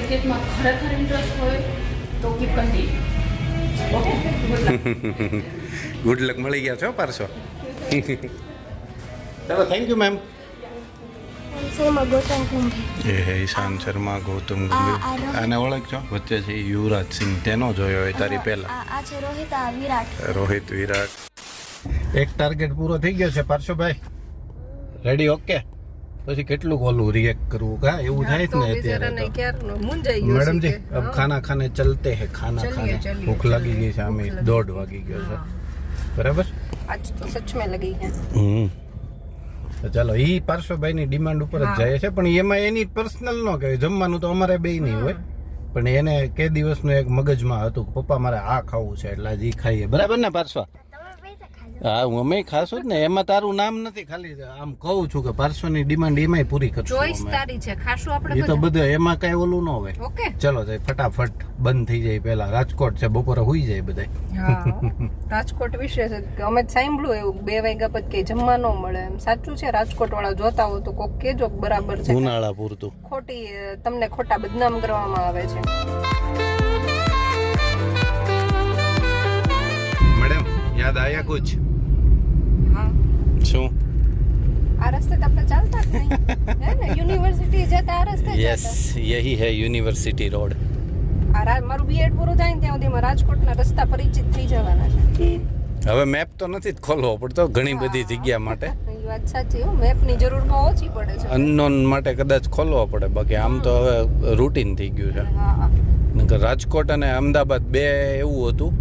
ક્રિકેટમાં ખરેખર ઇન્ટરેસ્ટ હોય તો keep continue. Okay, good luck મળી ગયા છો પારસો. ચલો thank you ma'am. Sharma Gautam ગંભીર. એ હે ઈશાન શર્મા ગૌતમ ગંભીર. આને ઓળખજો? વચ્ચે છે યુવરાજ સિંહ, તેનો જોયો હોય તારી પહેલા. આ છે રોહિત, આ વિરાટ. રોહિત વિરાટ. એક ટાર્ગેટ પૂરો થઈ ગયો છે પાર્શોભાઈ. રેડી? ઓકે. પછી કેટલું ઓલું રિએક્ટ કરવું કા એવું થાય જ ને અત્યારે મેડમ જી અબ ખાના ખાને ચલતે હે ખાના ખાને. ભૂખ લાગી ગઈ છે, આમે 1:30 વાગી ગયો છે. બરાબર, આજ તો સચ में लगी है. તો ચાલો ઈ પાર્શ્વભાઈ ની ડિમાન્ડ ઉપર જ જાય છે, પણ એમાં એની પર્સનલ નો કહેવાય. જમવાનું તો અમારે બે નહીં હોય, પણ એને કે દિવસનું એક મગજમાં હતું કે પપ્પા મારે આ ખાવું છે એટલે આજે ઈ ખાઈએ. બરાબર ને પાર્શ્વા? હા, હું અમે ખાશું જ ને, એમાં તારું નામ નથી. ખાલી આમ કહું છું કે પાર્શ્વની ડિમાન્ડ એમાંય પૂરી કરશું. ચોઈસ તારી છે, ખાશું આપણે. એ તો બધું એમાં કઈ ઓલું ન હોય. ઓકે, ચલો જાય ફટાફટ બંધ થઈ જાય પહેલા. રાજકોટ છે, બપોરે હુઈ જાય બધા. હા, રાજકોટ વિશે છે કે અમે સાંભળ્યું એવું 2 વાગ્યા પછી કઈ જમવા ન મળે. એમ સાચું છે? રાજકોટ વાળા જોતા હો તો કોક કેજો બરાબર છે. ઉનાળા પૂરતું ખોટી તમને ખોટા બદનામ કરવામાં આવે છે. મેડમ યાદ આયા કુછ? હા, શું? આ રસ્તે તો આપણે ચાલતા જ નહીં હે ને? યુનિવર્સિટી જતા આ રસ્તે યસ, યહી હે યુનિવર્સિટી રોડ. મારું બીએડ પૂરું થાય ને ત્યાં સુધીમાં રાજકોટના રસ્તા પરિચિત થઈ જવાના છે. હવે મેપ તો નથી જ ખોલવો પડતો ઘણી બધી જગ્યા માટે. એ વાત સાચી. મેપની જરૂર બહુ ઓછી પડે છે. અનનોન માટે કદાચ ખોલવો પડે, બાકી આમ તો હવે રૂટીન થઈ ગયું છે. હા, નકર રાજકોટ અને અમદાવાદ બે એવું હતું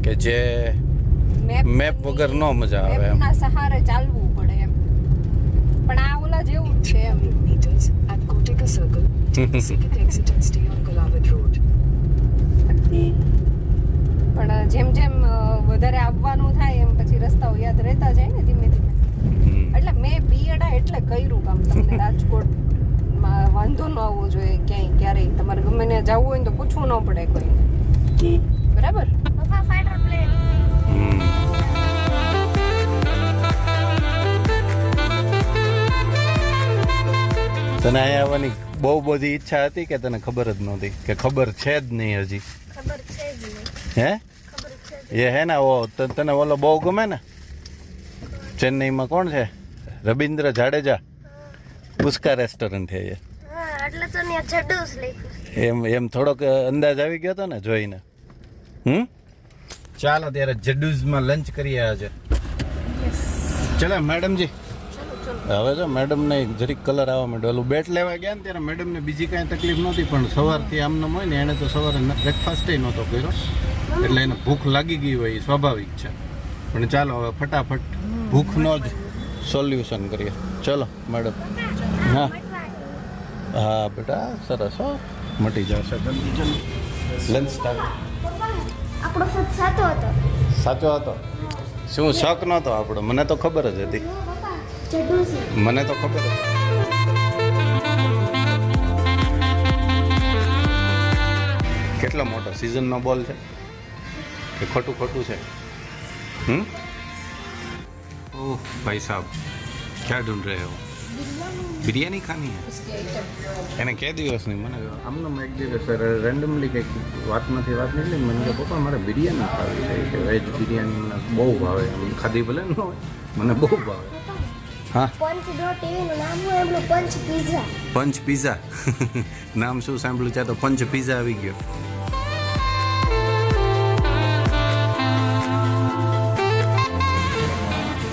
કે જે મેપ વગર નો મજા આવે. એમ મેપના સહારે ચાલવું પડે એમ. પણ આ ઓલા જેવું જ છે એમ. meters at Kotika Circle. Second exit and stay on Kalawat Road. પણ જેમ જેમ વધારે આવવાનું થાય એમ પછી રસ્તાઓ યાદ રહેતા જાય ને ધીમે ધીમે. એટલે મેં બીએડ એટલે કર્યું કામ. તમને રાજકોટમાં વાંધો ન આવવો જોઈએ ક્યાંય ક્યારેય. તમારે ગમે ત્યાં જવું હોય ને તો પૂછવું ન પડે કોઈ. બરાબર? પપ્પા ફાઈટર પ્લેન. તને અહીંયા આવવાની બહુ બધી ઈચ્છા હતી કે તને ખબર જ નહોતી? કે ખબર છે જ નહીં હજી? ખબર છે જ નહીં. હે? ખબર છે જ. એ હે ને ઓ તને ઓલો બહુ ગમે ને ચેન્નઈમાં કોણ છે? રવિન્દ્ર જાડેજા. પુષ્કા રેસ્ટોરન્ટ છે એ. હા, એટલે તો ત્યાં જડુસ લખ્યું. એમ થોડોક અંદાજ આવી ગયો હતો ને જોઈને. ચાલો ત્યારે જડુઝમાં લંચ કરીએ આજે. ચલો મેડમજી. હવે જો મેડમને જરીક કલર આવવા માંડ્યો. ઓલું બેટ લેવા ગયા ને ત્યારે મેડમને બીજી કાંઈ તકલીફ નહોતી, પણ સવારથી આમનામ હોય ને એણે તો સવારે બ્રેકફાસ્ટ નહોતો કર્યો, એટલે એને ભૂખ લાગી ગઈ હોય એ સ્વાભાવિક છે. પણ ચાલો હવે ફટાફટ ભૂખનો જ સોલ્યુશન કરીએ. ચલો મેડમ. હા હા બેટા, સરસ હો, મટી જશે જલ્દી જલ્દી. Lunch start. આપણો સચ સાચો હતો. સાચો હતો? શું શક નહોતો આપણો? મને તો ખબર જ હતી. પપ્પા જડુસ. મને તો ખબર હતી. કેટલો મોટો સિઝનનો બોલ છે કે ખોટું ખોટું છે? ओह भाई साहब क्या ढूंढ रहे हो? बिरयानी खानी है? એને કે દિવસ નહીં મને આમનો એક દિવસ રેન્ડમલી કંઈક વાતમાંથી વાત નીકળી મને કે પપ્પા મારે બિરયાની ખાવી છે કે વેજ બિરયાની બહુ ભાવે. એમ ખાધી ભલે ન હોય, મને બહુ ભાવે. હા, પંચ ડો ટીવીનું નામ હોય એમનું પંચ પિઝા. પંચ પિઝા. નામ શું સાંભળ્યું છે? તો પંચ પિઝા આવી ગયો.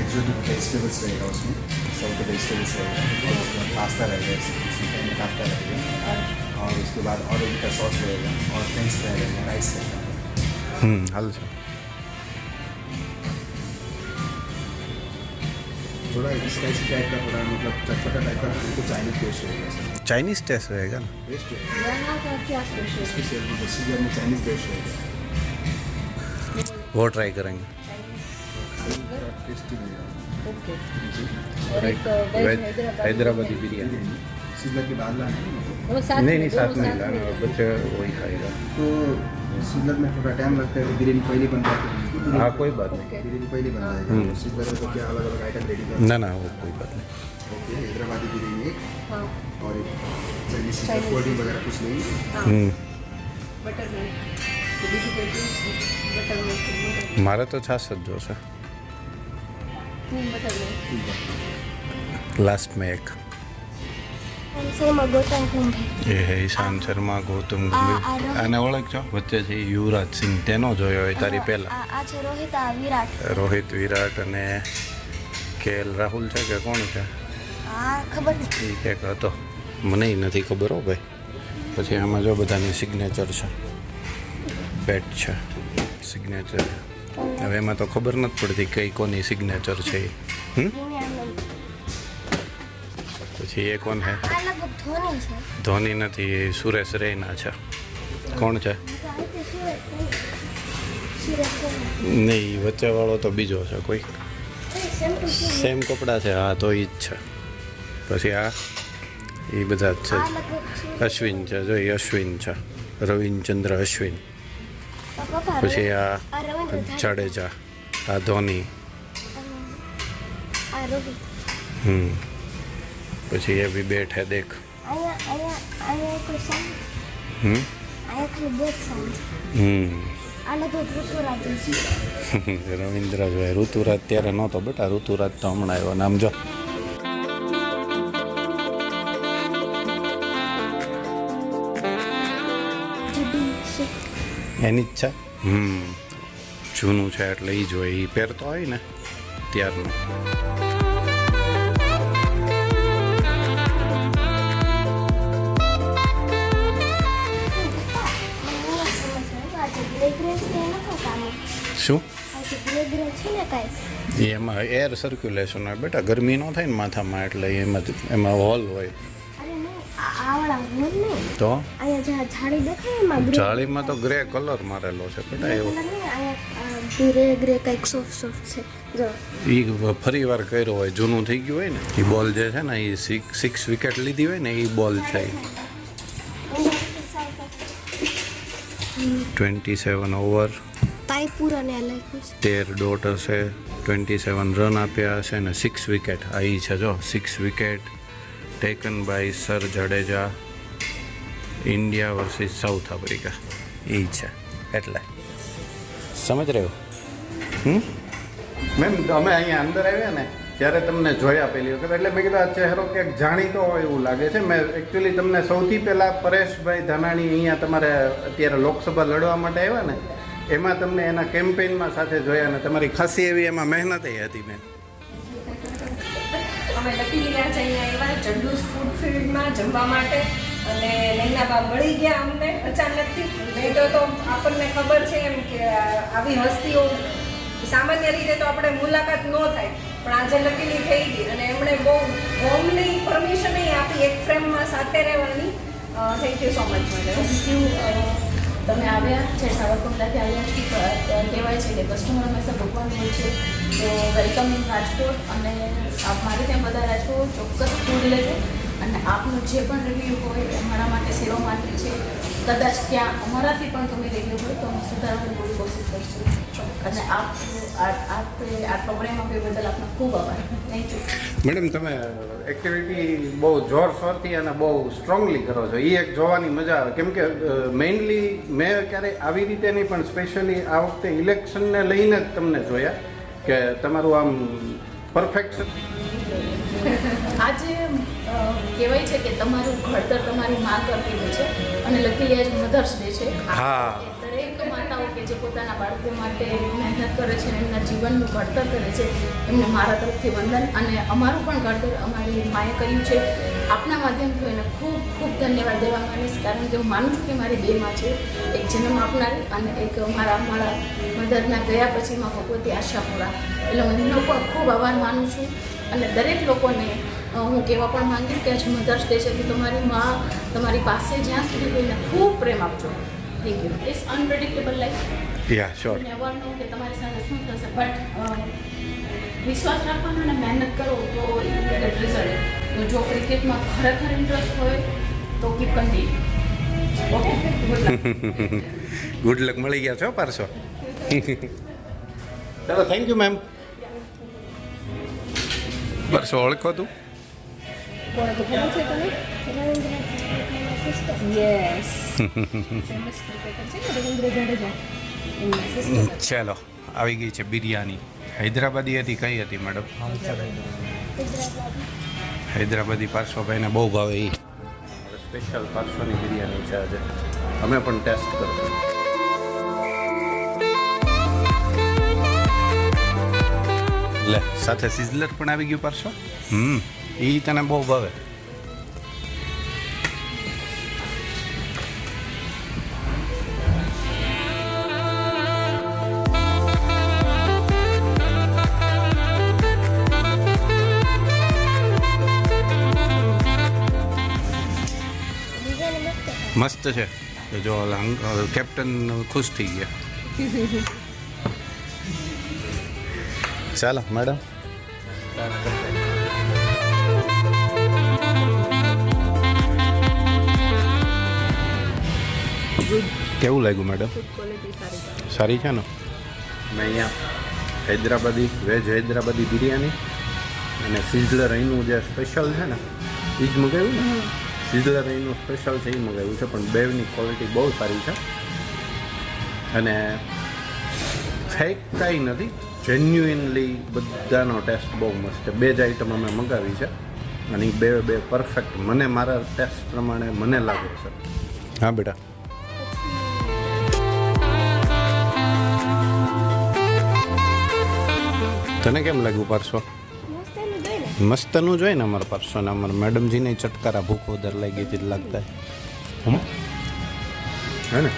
एक्चुअली वेजिटेबल्स रहेगा उसमें, सब के वेजिटेबल्स रहेगा, पास्ता रहेगा, चिकन पास्ता रहेगा, और उसके बाद ऑरेंज का सॉस रहेगा, और फ्रेंच फ्राई रहेगा, राइस रहेगा. હાલ છે. थोड़ा स्पाइसी टाइप का, थोड़ा मतलब चटपटा टाइप का, तो चाइनीज टेस्ट रहेगा सर. ચાઇનીઝ ટેસ્ટ रहेगा ना? टेस्ट रहेगा यहाँ का क्या स्पेशल? स्पेशल मतलब सीजन में चाइनीज टेस्ट रहेगा, वो ट्राई करेंगे. टेस्टी रहेगा. ओके. और एक वेज हैदराबादी बिरयानी. सीजन के बाद लाना है वो साथ नहीं में, नहीं साथ दोनों में लाना, बच्चे वही खाएगा. तो सीजर में थोड़ा टाइम लगता है, तो बिरयानी पहले बन जाती है। हाँ कोई बात नहीं, बिरयानी पहले बन जाएगा। सीजर में तो क्या अलग अलग आइटम रेडी कर। ना ना वो कोई बात नहीं। ओके, हैदराबादी बिरयानी एक હા और एक चाइनीज कोल्ड ड्रिंक वगैरह कुछ नहीं। બટર મિલ્ક તો બીજું કોઈ પીવું છે બટર મિલ્ક મારે તો છાશ જ જોશે બટર મિલ્ક લાસ્ટમાં એક શેમાં ગૌતમ કુંભ એ હે ઈશાન શર્મા ગૌતમ ગંભીર આને ઓળખજો વચ્ચે છે ઈ યુવરાજ સિંહ તેનો જોયો હોય તારી પહેલા આ છે રોહિત આ વિરાટ રોહિત વિરાટ અને કેએલ રાહુલ છે કે કોણ છે આ ખબર નથી એ કંઈક હતો મને નથી ખબર હો ભાઈ પછી આમાં જો બધાની સિગ્નેચર છે બેટ છે સિગ્નેચર હવે એમાં તો ખબર નથી પડતી કઈ કોની સિગ્નેચર છે એ પછી એ કોણ છે આ લગભગ ધોની છે ધોની નથી એ સુરેશ રૈના છે કોણ છે નહીં વચ્ચેવાળો તો બીજો છે કોઈ સેમ કપડાં છે હા તો એ જ છે પછી આ એ બધા જ છે અશ્વિન છે જો એ અશ્વિન છે રવિચંદ્ર અશ્વિન પછી આ જાડેજા આ ધોની આ રોહિત પછી એ બી બેઠ હે દેખ અહીંયા કોઈ સાંજ હમ અહીંયા ખાલી બેટ સાંજ આ લગભગ ઋતુરાજ છે રવિન્દ્ર જો ઋતુરાજ ત્યારે નહોતો બેટા ઋતુરાજ તો હમણાં આવ્યો નામ જો એની જ છે જૂનું છે એટલે એ જ હોય એ પહેરતો હોય ને ત્યારનું શું એમાં એર સર્ક્યુલેશન હોય બેટા ગરમી ન થાય ને માથામાં એટલે એમાં હોલ હોય તો જાળીમાં તો ગ્રે કલર મારેલો છે બેટા એવો એ ફરી વાર કર્યો હોય જૂનું થઈ ગયું હોય ને એ બોલ જે છે ને એ 6 વિકેટ લીધી હોય ને એ બોલ છે 27 ઓવર 13 ડોટ હશે 27 રન આપ્યા હશે ને 6 વિકેટ આ ઈ છે જો 6 wicket taken by sir Jadeja India versus South Africa એ છે એટલે સમજ રહ્યો મેમ અમે અહીંયા અંદર આવ્યા ને ત્યારે તમને જોયા પહેલી વખત એટલે મેં કીધું આ ચહેરો ક્યાંક જાણીતો હોય એવું લાગે છે મેં એકચ્યુઅલી તમને સૌથી પહેલાં પરેશભાઈ ધાનાણી અહીંયા તમારે અત્યારે લોકસભા લડવા માટે આવ્યા ને એમાં તમને એના કેમ્પેઇનમાં સાથે જોયા ને તમારી ખાસી એવી એમાં મહેનત હતી મેં અમે લકીલી આજે અહીંયા આવ્યા જડ્ડુસ ફૂડ ફિલ્ડમાં જમવા માટે અને નૈનાબા મળી ગયા અમને અચાનકથી નહીં તો આપણને ખબર છે એમ કે આવી હસ્તીઓ સામાન્ય રીતે તો આપણે મુલાકાત ન થાય પણ આજે લકીલી થઈ ગઈ અને એમણે બહુ હોમની પરમિશન આપી એક ફ્રેમમાં સાથે રહેવાની thank you so much madam તમે આવ્યા છે સાવરકુંડલાથી આવ્યા છો કહેવાય છે કે કસ્ટમર હંમેશા ભગવાન હોય છે તો વેલકમ ઇન રાજકોટ અને આપ મારે ત્યાં બધા રાજકોટ ચોક્કસ ફૂડ લેજો અને આપનું જે પણ રિવ્યૂ હોય અમારા માટે સેવા માટે છે કદાચ ક્યાં અમારાથી પણ તમે રિવ્યૂ હોય તો અમે સુધારવાની પૂરી કોશિશ કરીશું અને આ પ્રોગ્રામ આપ્યો બદલ આપનો ખૂબ આભાર થેન્ક યુ મેડમ તમે એક્ટિવિટી બહુ જોરશોરથી અને બહુ સ્ટ્રોંગલી કરો છો એ એક જોવાની મજા આવે કેમ કે મેઇનલી મેં ક્યારેય આવી રીતે નહીં પણ સ્પેશિયલી આ વખતે ઇલેક્શનને લઈને જ તમને જોયા કે તમારું આમ પરફેક્શન આજે કહેવાય છે કે તમારું ઘડતર તમારી માં કરતી હોય છે અને લકીલી આજ મધર્સ ડે છે હા દરેક માતાઓ કે જે પોતાના બાળકો માટે મહેનત કરે છે એમના જીવનનું ઘડતર કરે છે એમને મારા તરફથી વંદન અને અમારું પણ ઘડતર અમારી માએ કર્યું છે આપના માધ્યમથી એને ખૂબ ખૂબ ધન્યવાદ દેવા માંગીશ કારણ કે હું માનું છું કે મારી બે માં છે એક જન્મ આપનારી અને એક મારા મધરના ગયા પછીમાં ભગવતી આશાપુરા એટલે હું એમનો પણ ખૂબ આભાર માનું છું અને દરેક લોકોને હું કહેવા પણ માંગીશ કે આજ મધર્સ ડે છે કે તમારી માં તમારી પાસે જ્યાં સુધી કોઈને ખૂબ પ્રેમ આપજો thank you it's unpredictable life yeah sure never know કે તમારી સાથે શું થશે બટ વિશ્વાસ રાખવાનો અને મહેનત કરો તો યુ વિલ ગેટ રિઝલ્ટ તો જો ક્રિકેટમાં ખરેખર ઇન્ટરેસ્ટ હોય તો keep continue okay good luck good luck મળી ગયા છો પારસો. ચાલો થેન્ક યુ મેમ. પારસો ઓળખો તું? કોણ તો ખબર છે તને? રવિન્દ્ર જાડેજાના સિસ્ટર. યસ ફેમસ ક્રિકેટર છે ને રવિન્દ્ર જાડેજા એમના સિસ્ટર. ચાલો આવી ગઈ છે બિરયાની. હૈદરાબાદી હતી, કઈ હતી મેડમ? હૈદરાબાદી. હૈદરાબાદી પાર્શ્વભાઈને બહુ ભાવે એ સ્પેશિયલ પાર્શ્વની બિરયાની છે આજે. અમે પણ ટેસ્ટ કરશું. લે સાથે સિઝલર પણ આવી ગયું પાર્શ્વ. એ તને બહુ ભાવે. બીજાને મસ્ત મસ્ત છે. તો જો કેપ્ટન ખુશ થઈ ગયા. ચાલો મેડમ. કેવું લાગ્યું મેડમ? ક્વોલિટી સારી. સારી છે ને? મેં અહીંયા હૈદરાબાદી વેજ હૈદરાબાદી બિરયાની અને સિઝલર અહીંનું જે સ્પેશિયલ છે ને એ જ મંગાવ્યું ને. સિઝલર અહીંનું સ્પેશિયલ છે એ મંગાવ્યું છે, પણ બેવની ક્વોલિટી બહુ સારી છે અને ફેક કાંઈ નથી. જેન્યુઇનલી બધાનો ટેસ્ટ બહુ મસ્ત છે. 2 જ આઈટમ અમે મંગાવી છે અને એ બે પરફેક્ટ મને મારા ટેસ્ટ પ્રમાણે મને લાગે છે. હા બેટા. તને કેમ લાગ્યું પાર્સો? મસ્તનું જોઈ ને. મસ્તનું જોઈ ને અમારા પાર્સો ને અમારા મેડમજીને ચટકારા ભૂખ વધારે લાગી હતી લાગતા है ना?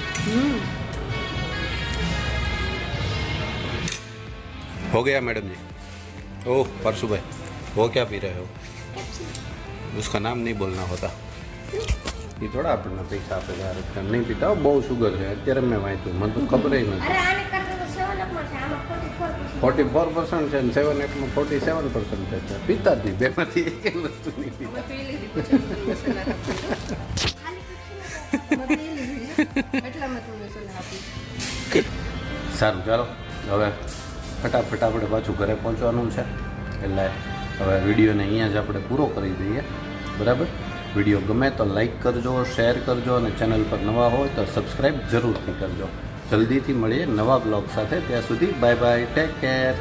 हो गया मैडम जी. ओह परसू भाई, वो क्या पी रहे हो? उसका नाम नहीं बोलना होता. ये थोड़ा આપણને પૈસા આપે છે નહીં પીતા. બહુ શુગર છે અત્યારે. મેં વાંચ્યું, મને તો ખબર નથી. અરે આને કરતા તો 7 અપમાં છે, આમાં 44%. 44% છે અને 7 એપમાં 47% છે. પીતા જ નહીં. બેમાંથી એક વસ્તુ નહીં પીતા. પી લીધી પછી મસાલા એટલા મેં તમને સલાહ આપી. સારું ચાલો હવે ફટાફટ આપણે પાછું ઘરે પહોંચવાનું છે એટલે હવે વિડીયોને અહીંયા જ આપણે પૂરો કરી દઈએ. બરાબર? વિડીયો ગમે તો લાઈક કરજો, શેર કરજો અને ચેનલ પર નવા હોય તો સબસ્ક્રાઈબ જરૂરથી કરજો. જલ્દીથી મળીએ નવા બ્લોગ સાથે. ત્યાં સુધી બાય બાય, ટેક કેર.